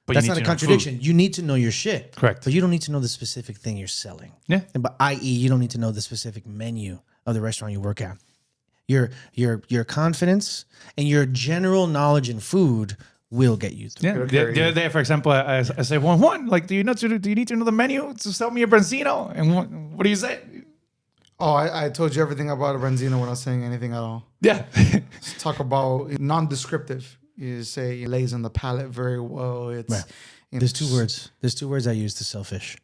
But That's you not need a to know contradiction. You need to know your shit. Correct. But you don't need to know the specific thing you're selling. Yeah. And but i.e., you don't need to know the specific menu of the restaurant you work at. Your confidence and your general knowledge in food will get you through. yeah. The other day, for example, I say, Juan, like, do you need to know the menu to sell me a branzino? And what do you say? Oh, I told you everything about a Branzino without saying anything at all. Yeah. Let's talk about non-descriptive. You say it lays on the palate very well. It's Right. There's two words. There's two words I use to sell fish.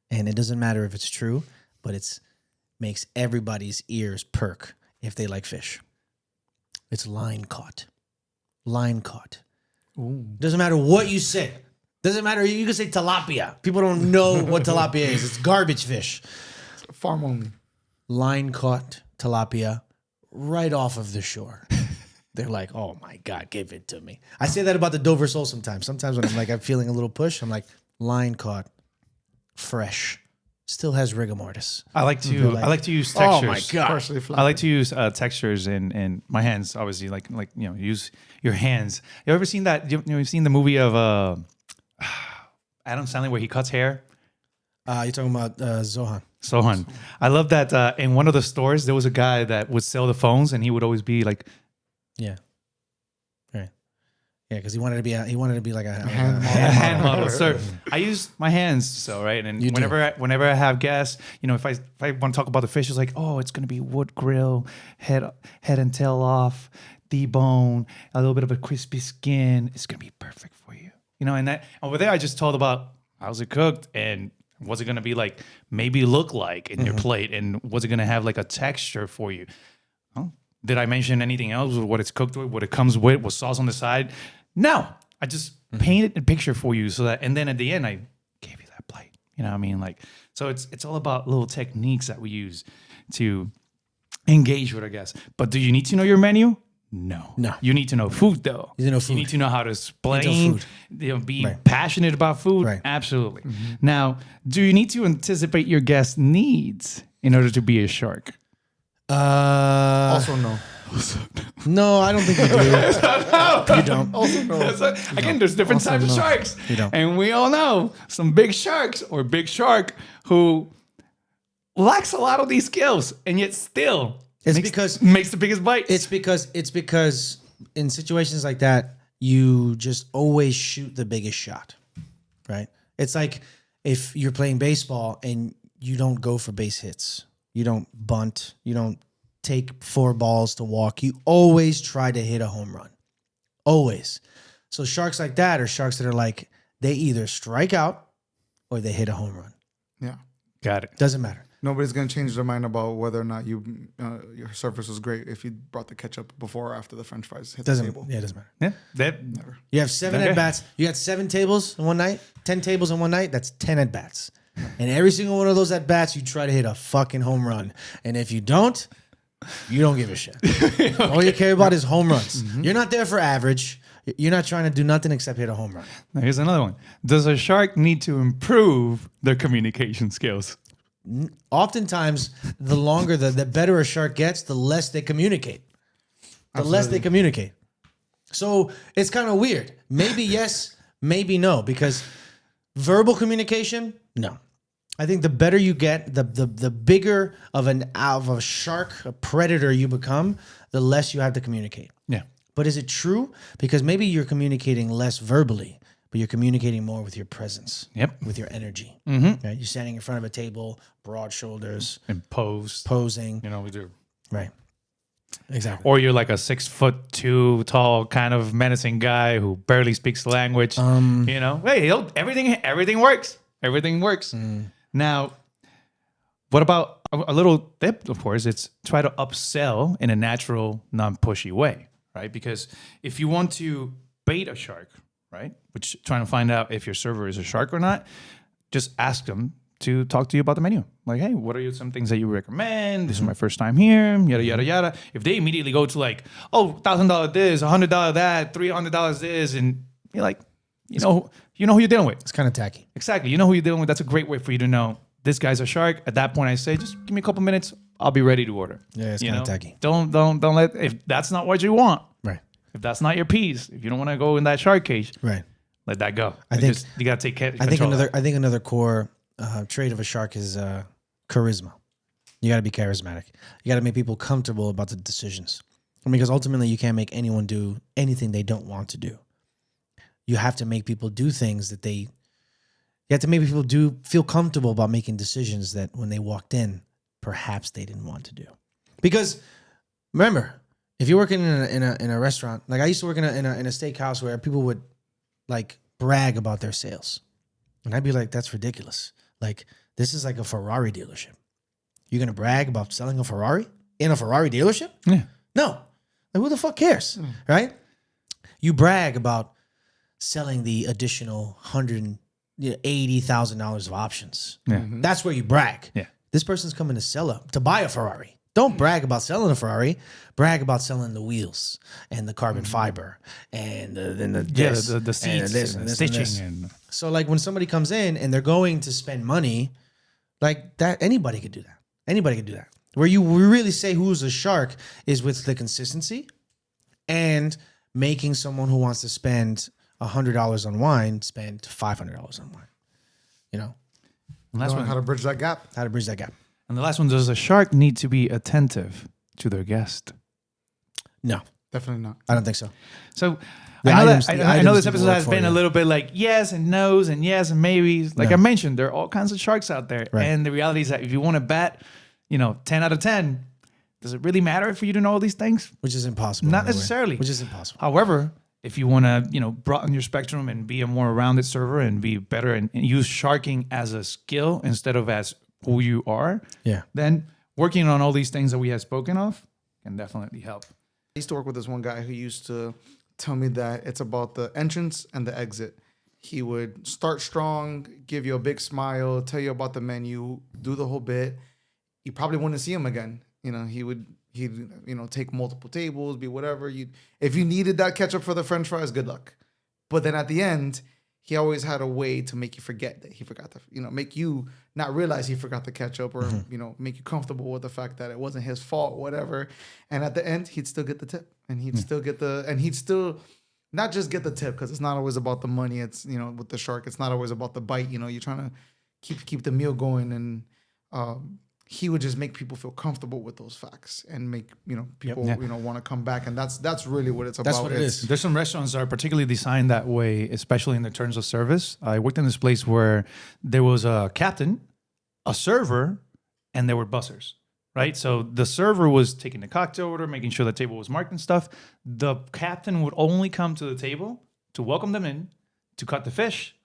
And it doesn't matter if it's true, but it's makes everybody's ears perk if they like fish. It's line caught. Line caught. Doesn't matter what you say. Doesn't matter. You can say tilapia. People don't know what tilapia is. It's garbage fish. farm only. Line caught tilapia right off of the shore. They're like, oh my God, give it to me. I say that about the Dover sole sometimes. Sometimes when I'm feeling a little push, I'm like, line caught, fresh, still has rigor mortis. I like to use textures. Oh my God. Partially flat. I like to use textures in my hands. Obviously, use your hands. You ever seen that? You've seen the movie of Adam Sandler where he cuts hair? You're talking about Zohan. Sohan. I love that. In one of the stores, there was a guy that would sell the phones, and he would always be like, Yeah. Right. Yeah, because he wanted to be like a hand model. So I use my hands. So right, and You do. whenever I have guests, if I want to talk about the fish, it's like, oh, it's gonna be wood grill, head and tail off, debone, a little bit of a crispy skin. It's gonna be perfect for you. And that over there, I just told about how's it cooked and what's it gonna be like, maybe look like in your plate, and what's it gonna have like a texture for you. Oh, did I mention anything else? What it's cooked with, what it comes with, what sauce on the side? No, I just painted a picture for you so that, and then at the end, I gave you that plate. You know what I mean? Like, so it's all about little techniques that we use to engage with our guests. But do you need to know your menu? No. You need to know food, though. You need to know food. You need to know how to explain, food. Be passionate about food. Right. Absolutely. Now, do you need to anticipate your guests' needs in order to be a shark? Also no. No, I don't think you do. You don't. Also no. Again, there's different Also types of no. sharks. You don't. And we all know some big sharks or big shark who lacks a lot of these skills and yet still makes the biggest bites. It's because in situations like that, you just always shoot the biggest shot, right? It's like if you're playing baseball and you don't go for base hits, you don't bunt, you don't take 4 balls to walk. You always try to hit a home run, always. So sharks like that are sharks that are like, they either strike out or they hit a home run. Yeah. Got it. Doesn't matter. Nobody's gonna change their mind about whether or not your service was great if you brought the ketchup before or after the French fries hit the table. Yeah, it doesn't matter. Yeah. That, You have 7 Okay. at-bats. You got 7 tables in one night, 10 tables in one night. That's 10 at-bats. And every single one of those at-bats, you try to hit a fucking home run. And if you don't, you don't give a shit. All you care about is home runs. You're not there for average. You're not trying to do nothing except hit a home run. Now, here's another one. Does a shark need to improve their communication skills? Oftentimes, the longer, the better a shark gets, the less they communicate. The less they communicate. So it's kind of weird. Maybe yes, maybe no, because verbal communication, no. I think the better you get, the bigger of a shark, a predator you become, the less you have to communicate. Yeah. But is it true? Because maybe you're communicating less verbally, but you're communicating more with your presence. Yep. With your energy. Right? You're standing in front of a table, broad shoulders, And pose. posing. We do. Right. Exactly. Or you're like a 6'2" tall kind of menacing guy who barely speaks the language. Hey, everything works. Everything works. Now, what about a little tip? Of course, it's try to upsell in a natural, non-pushy way, right? Because if you want to bait a shark, right, which trying to find out if your server is a shark or not, just ask them to talk to you about the menu. Like, hey, what are some things that you recommend? This is my first time here, yada, yada, yada. If they immediately go to like, oh, $1,000 this, $100 that, $300 this, and you're like, you know who you're dealing with. It's kind of tacky. Exactly. You know who you're dealing with. That's a great way for you to know this guy's a shark. At that point, I say, just give me a couple minutes. I'll be ready to order. Yeah, it's kind of tacky. Don't let, if that's not what you want, Right. if that's not your piece, if you don't want to go in that shark cage, Right. let that go. I think you got to take care. I think another core trait of a shark is charisma. You got to be charismatic. You got to make people comfortable about the decisions, because ultimately you can't make anyone do anything they don't want to do. You have to make people do things that you have to make people feel comfortable about making decisions that when they walked in, perhaps they didn't want to do. Because remember, if you're working in a restaurant, like I used to work in a steakhouse where people would like brag about their sales, and I'd be like, that's ridiculous. Like, this is like a Ferrari dealership. You're gonna brag about selling a Ferrari in a Ferrari dealership? Yeah. No. Like, who the fuck cares, right? You brag about selling the additional $180,000 of options. Yeah. That's where you brag. Yeah. This person's coming to buy a Ferrari. Don't brag about selling a Ferrari. Brag about selling the wheels and the carbon fiber and then the seats and the stitching and so like when somebody comes in and they're going to spend money, like that, anybody could do that. Anybody could do that. Where you really say who's a shark is with the consistency and making someone who wants to spend $100 on wine spend $500 on wine. You know, And last Knowing one, how to bridge that gap. how to bridge that gap. and the last one, does a shark need to be attentive to their guest? No, Definitely not. I don't think so. So The I know items- that the I know items this need to episode work has for been a you. little bit like yes and no's and yes and maybes. Like No. I mentioned, there are all kinds of sharks out there, Right. and the reality is that if you want to bet, 10 out of 10, does it really matter for you to know all these things? Which is impossible. Not in a way. necessarily. Which is impossible. However, if you want to, broaden your spectrum and be a more rounded server and be better and use sharking as a skill instead of as who you are, Yeah. then working on all these things that we have spoken of can definitely help. I used to work with this one guy who used to tell me that it's about the entrance and the exit. He would start strong, give you a big smile, tell you about the menu, do the whole bit. You probably wouldn't see him again. He'd take multiple tables, be whatever. If you needed that ketchup for the French fries, good luck. But then at the end, he always had a way to make you forget that he forgot make you not realize he forgot the ketchup or, make you comfortable with the fact that it wasn't his fault, whatever. And at the end, he'd still get the tip and he'd still not just get the tip, because it's not always about the money. It's, with the shark, it's not always about the bite. You're trying to keep the meal going. And he would just make people feel comfortable with those facts and make, people, want to come back. And that's really what it's about. That's what it is. There's some restaurants that are particularly designed that way, especially in the terms of service. I worked in this place where there was a captain, a server, and there were bussers, right? So the server was taking the cocktail order, making sure the table was marked and stuff. The captain would only come to the table to welcome them in, to cut the fish,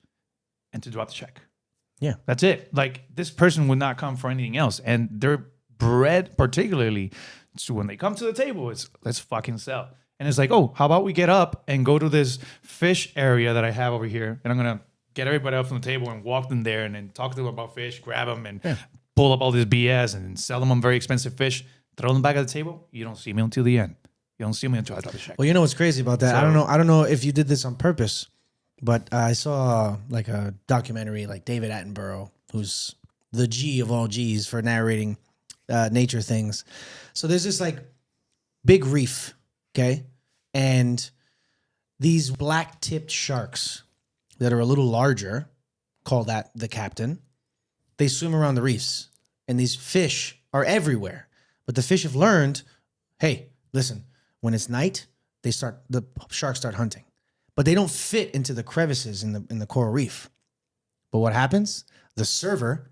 and to drop the check. Yeah. That's it. Like, this person would not come for anything else. And they're bred particularly to when they come to the table, it's let's fucking sell. And it's like, oh, how about we get up and go to this fish area that I have over here, and I'm going to get everybody up from the table and walk them there and then talk to them about fish, grab them and pull up all this BS and sell them on very expensive fish, throw them back at the table. You don't see me until the end. You don't see me until I drop the check. Well, you know what's crazy about that? So- I don't know if you did this on purpose, but I saw like a documentary, like David Attenborough, who's the G of all G's for narrating nature things. So there's this like big reef, okay? And these black-tipped sharks that are a little larger, call that the captain, they swim around the reefs. And these fish are everywhere. But the fish have learned, hey, listen, when it's night, the sharks start hunting. But they don't fit into the crevices in the coral reef. But what happens? The server,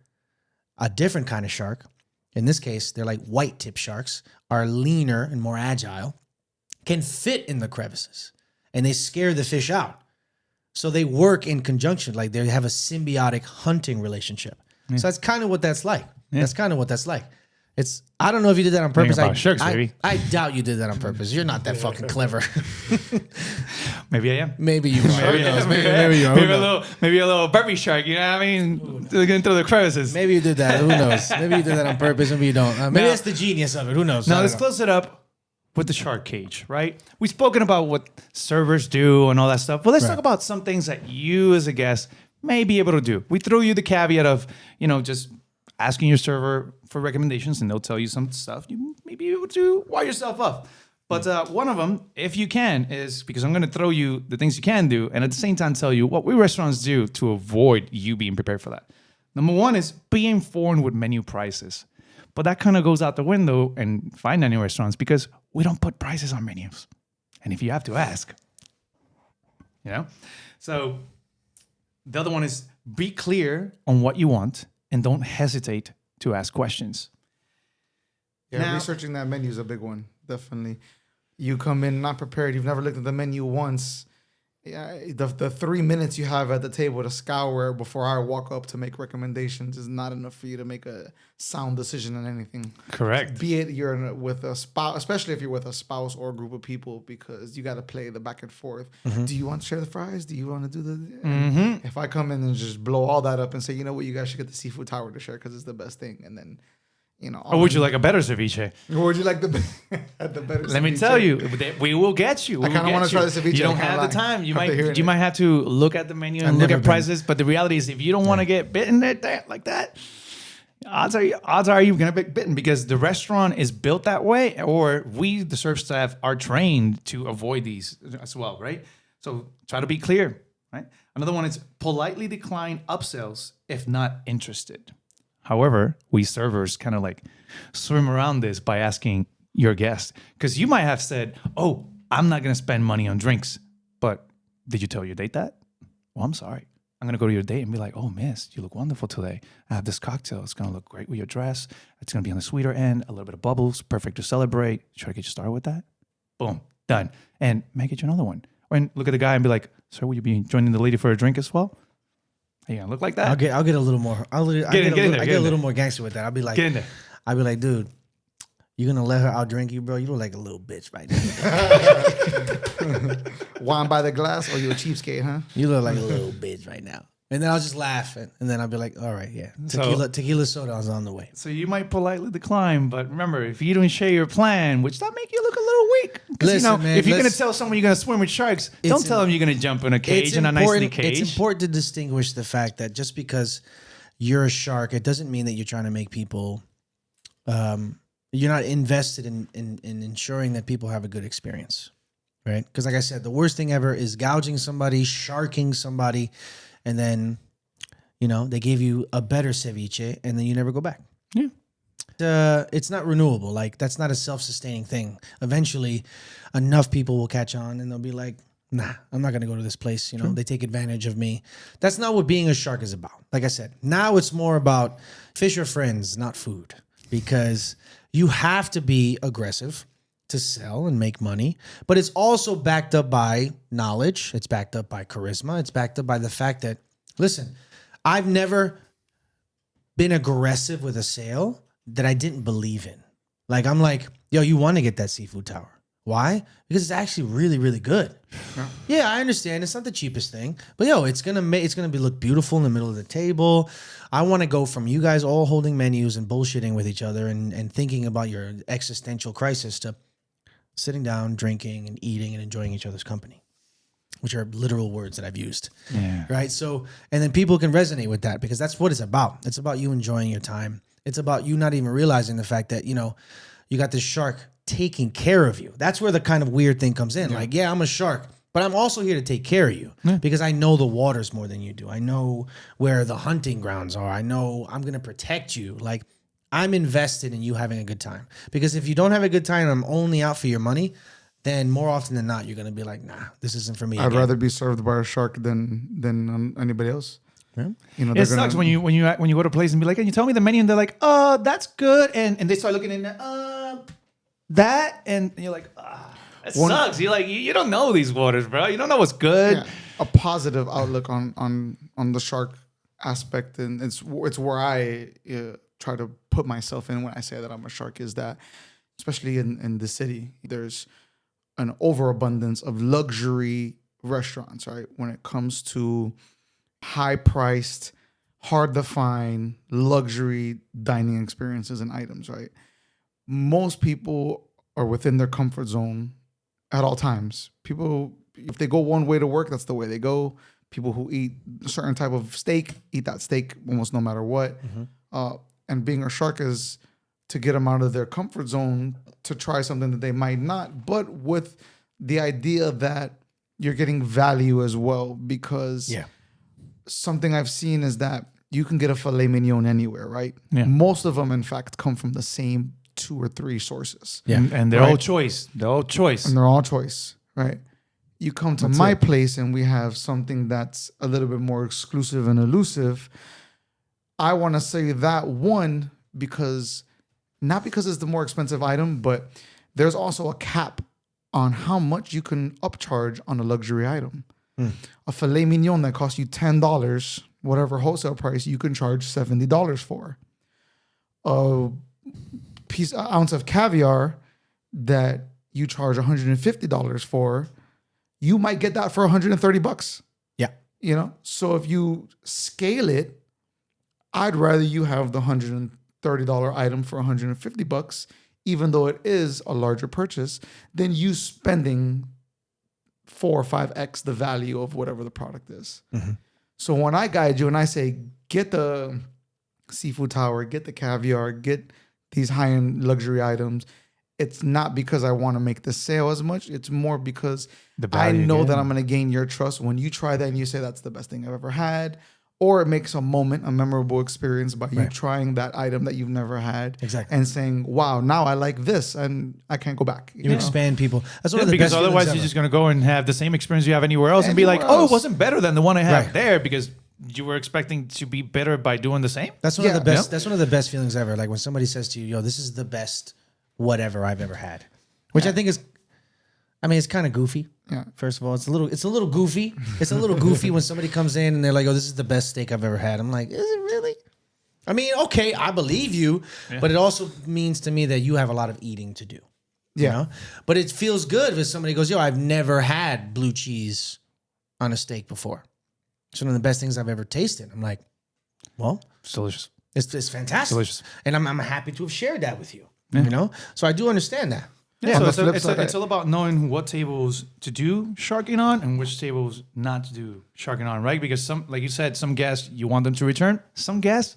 a different kind of shark, in this case, they're like white tip sharks, are leaner and more agile, can fit in the crevices, and they scare the fish out. So they work in conjunction, like they have a symbiotic hunting relationship. So that's kind of what that's like. That's kind of what that's like. I don't know if you did that on purpose. about sharks, I, baby. I doubt you did that on purpose. You're not that fucking clever. Maybe I am. Maybe you are. Who knows? Maybe you are. Who knows? Maybe a little burpee shark. You know what I mean? Looking through the crevices. Maybe you did that. Who knows? Maybe you did that on purpose. Maybe you don't. Maybe Now- that's the genius of it. Who knows? Now I let's don't know. close it up with the shark cage, right? We've spoken about what servers do and all that stuff, but let's talk about some things that you as a guest may be able to do. We threw you the caveat of, just asking your server for recommendations, and they'll tell you some stuff you may be able to wire yourself up. But one of them, if you can, is because I'm going to throw you the things you can do, and at the same time tell you what we restaurants do to avoid you being prepared for that. Number one is be informed with menu prices. But that kind of goes out the window in fine dining restaurants because we don't put prices on menus. And if you have to ask, So the other one is be clear on what you want and don't hesitate to ask questions. Yeah, Now- researching that menu is a big one. Definitely. You come in not prepared. You've never looked at the menu once. Yeah, the 3 minutes you have at the table to scour before I walk up to make recommendations is not enough for you to make a sound decision on anything. Correct. Be it you're with a spouse, especially if you're with a spouse or a group of people, because you got to play the back and forth. Do you want to share the fries? Do you want to do the? If I come in and just blow all that up and say, you know what, you guys should get the seafood tower to share because it's the best thing, and then, Or would you like a better ceviche? Or would you like the better? Let me ceviche? tell you, we will get you. I kinda wanna try the ceviche, You don't I can't have the lie. time. After hearing You it. might have to look at the menu and I've look never at been- prices. But the reality is, if you don't want to get bitten like that, odds are you're gonna get bitten because the restaurant is built that way, or we, the serve staff, are trained to avoid these as well, right? So try to be clear, right? Another one is politely decline upsells if not interested. However, we servers kind of like swim around this by asking your guest, because you might have said, "Oh, I'm not gonna spend money on drinks," but did you tell your date that? Well, I'm sorry. I'm gonna go to your date and be like, "Oh, miss, you look wonderful today. I have this cocktail. It's gonna look great with your dress. It's gonna be on the sweeter end, a little bit of bubbles, perfect to celebrate. Should I get you started with that?" Boom, done. And may get you another one. And look at the guy and be like, "Sir, will you be joining the lady for a drink as well?" Are you gonna look like that? I'll get a little more. I get a little more gangster with that. I'll be like, Get in there. I'll be like, dude, you gonna let her outdrink you, bro? You look like a little bitch right now. Wine by the glass, or you a cheapskate, huh? You look like a little bitch right now. And then I'll just laugh, and then I'll be like, all right, yeah, So- tequila soda is on the way. So you might politely decline, but remember, if you don't share your plan, which that make you look a little weak. Because Listen, man, if you're gonna let's- tell someone you're gonna swim with sharks, don't tell them you're gonna jump in a cage in a nice neat cage. It's important to distinguish the fact that just because you're a shark, it doesn't mean that you're trying to make people. You're not invested in ensuring that people have a good experience, right? Because like I said, the worst thing ever is gouging somebody, sharking somebody, and then they gave you a better ceviche, and then you never go back. Yeah. It's not renewable. Like, that's not a self-sustaining thing. Eventually, enough people will catch on, and they'll be like, nah, I'm not going to go to this place. They take advantage of me. That's not what being a shark is about. Like I said, now it's more about fish are friends, not food, because you have to be aggressive to sell and make money, but it's also backed up by knowledge. It's backed up by charisma. It's backed up by the fact that, listen, I've never been aggressive with a sale that I didn't believe in. Like, I'm like, yo, you want to get that seafood tower. Why? Because it's actually really, really good. Yeah, I understand. It's not the cheapest thing, but yo, it's gonna look beautiful in the middle of the table. I want to go from you guys all holding menus and bullshitting with each other and thinking about your existential crisis to sitting down, drinking, and eating and enjoying each other's company, which are literal words that I've used. Yeah. Right. So, and then people can resonate with that because that's what it's about. It's about you enjoying your time. It's about you not even realizing the fact that, you got this shark taking care of you. That's where the kind of weird thing comes in. Like, yeah, I'm a shark, but I'm also here to take care of you because I know the waters more than you do. I know where the hunting grounds are. I know I'm going to protect you. Like, I'm invested in you having a good time, because if you don't have a good time and I'm only out for your money, then more often than not, you're going to be like, nah, this isn't for me. I'd again. rather be served by a shark than anybody else. Yeah. It sucks when you go to a place and be like, "Can you tell me the menu?" And they're like, "Oh, that's good," and they start looking in that, and you're like, it sucks. You're like, you don't know these waters, bro. You don't know what's good. Yeah, a positive outlook on the shark aspect, and it's where I try to put myself in when I say that I'm a shark is that, especially in the city, there's an overabundance of luxury restaurants, right? When it comes to high priced, hard to find luxury dining experiences and items, right? Most people are within their comfort zone at all times. People, if they go one way to work, that's the way they go. People who eat a certain type of steak eat that steak almost no matter what. And being a shark is to get them out of their comfort zone to try something that they might not, but with the idea that you're getting value as well. Because something I've seen is that you can get a filet mignon anywhere, right? Yeah. Most of them, in fact, come from the same 2 or 3 sources. Yeah. And they're all choice. They're all choice. And they're all choice, right? You come to my place and we have something that's a little bit more exclusive and elusive. I want to say that one, because not because it's the more expensive item, but there's also a cap on how much you can upcharge on a luxury item. A filet mignon that costs you $10, whatever wholesale price, you can charge $70 for. An ounce of caviar that you charge $150 for, you might get that for $130. Yeah. You know? So if you scale it, I'd rather you have the $130 item for $150, even though it is a larger purchase, than you spending 4 or 5x the value of whatever the product is. So when I guide you and I say, get the seafood tower, get the caviar, get these high-end luxury items, it's not because I want to make the sale as much. It's more because I know that I'm going to gain your trust when you try that and you say that's the best thing I've ever had. Or it makes a moment, a memorable experience by you trying that item that you've never had. Exactly. And saying, wow, now I like this and I can't go back. You expand people. That's one of the because best otherwise feelings you're just going to go and have the same experience you have anywhere else and be like, oh, it wasn't better than the one I have there because you were expecting to be better by doing the same. That's one of the best. That's one of the best feelings ever. Like when somebody says to you, yo, this is the best whatever I've ever had, which I think is, I mean, it's kind of goofy. Yeah. First of all, it's a little goofy. It's a little goofy when somebody comes in and they're like, "Oh, this is the best steak I've ever had." I'm like, "Is it really?" I mean, okay, I believe you, but it also means to me that you have a lot of eating to do. You know? But it feels good if somebody goes, "Yo, I've never had blue cheese on a steak before. It's one of the best things I've ever tasted." I'm like, "Well, It's delicious. it's fantastic, Delicious. and I'm happy to have shared that with you." You know, so I do understand that. Yeah, so it's all about knowing what tables to do sharking on and which tables not to do sharking on, right? Because some, like you said, some guests you want them to return. Some guests,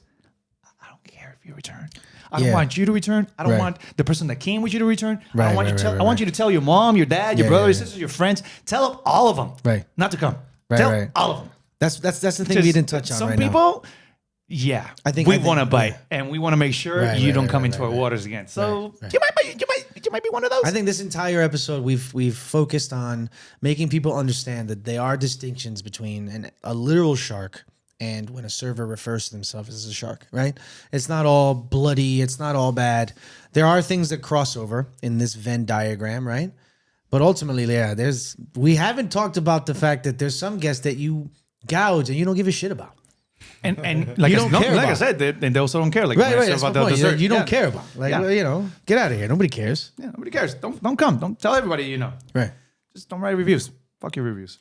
I don't care if you return. I don't want you to return. I don't want the person that came with you to return. I don't want you to tell. I want you to tell your mom, your dad, your brother, your sister, your friends. Tell them all of them, not to come. Tell all of them. That's the thing we didn't touch on. Some right people. now. Yeah, I think we want to bite, and we want to make sure you don't come into our right. waters again. So you might be one of those. I think this entire episode we've focused on making people understand that there are distinctions between a literal shark and when a server refers to themselves as a shark. Right? It's not all bloody. It's not all bad. There are things that cross over in this Venn diagram, right? But ultimately, we haven't talked about the fact that there's some guests that you gouge and you don't give a shit about. And like, I said, they also don't care. Like, right. That's About the dessert. You don't care about. Like, well, you know, get out of here. Nobody cares. Yeah, nobody cares. Don't come. Don't tell everybody you know. Right. Just don't write reviews. Fuck your reviews.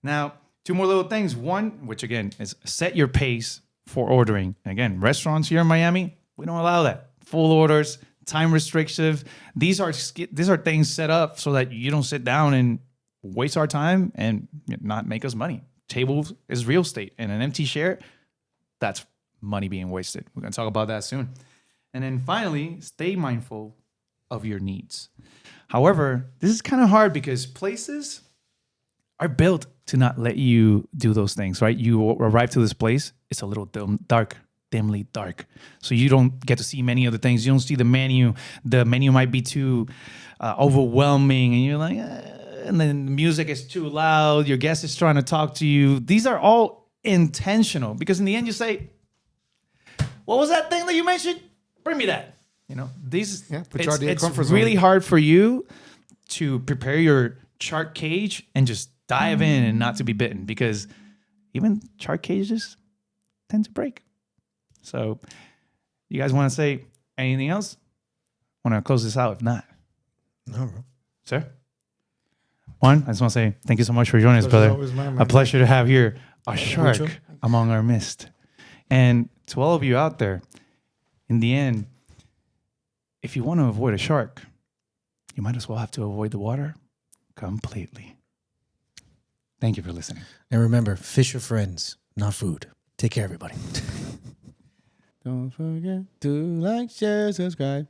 Now, 2 more little things. One, which again is set your pace for ordering. And again, restaurants here in Miami, we don't allow that. Full orders, time restrictive. These are things set up so that you don't sit down and waste our time and not make us money. Tables is real estate, and an empty chair, that's money being wasted. We're going to talk about that soon. And then finally, stay mindful of your needs. However, this is kind of hard because places are built to not let you do those things, right? You arrive to this place, it's a little dimly dark. So you don't get to see many of the things. You don't see the menu. The menu might be too overwhelming, and you're like, and then the music is too loud. Your guest is trying to talk to you. These are all intentional because in the end you say, what was that thing that you mentioned? Bring me that. You know, it's really hard for you to prepare your shark cage and just dive in and not to be bitten because even shark cages tend to break. So you guys want to say Anything else? Want to close this out? If not, No, bro. sir. Juan, I just want to say thank you so much for joining us, brother. Always mine, A pleasure to have here a shark Mucho. among our midst. And to all of you out there, in the end, if you want to avoid a shark, you might as well have to avoid the water completely. Thank you for listening. And remember, fish are friends, not food. Take care, everybody. Don't forget to like, share, subscribe.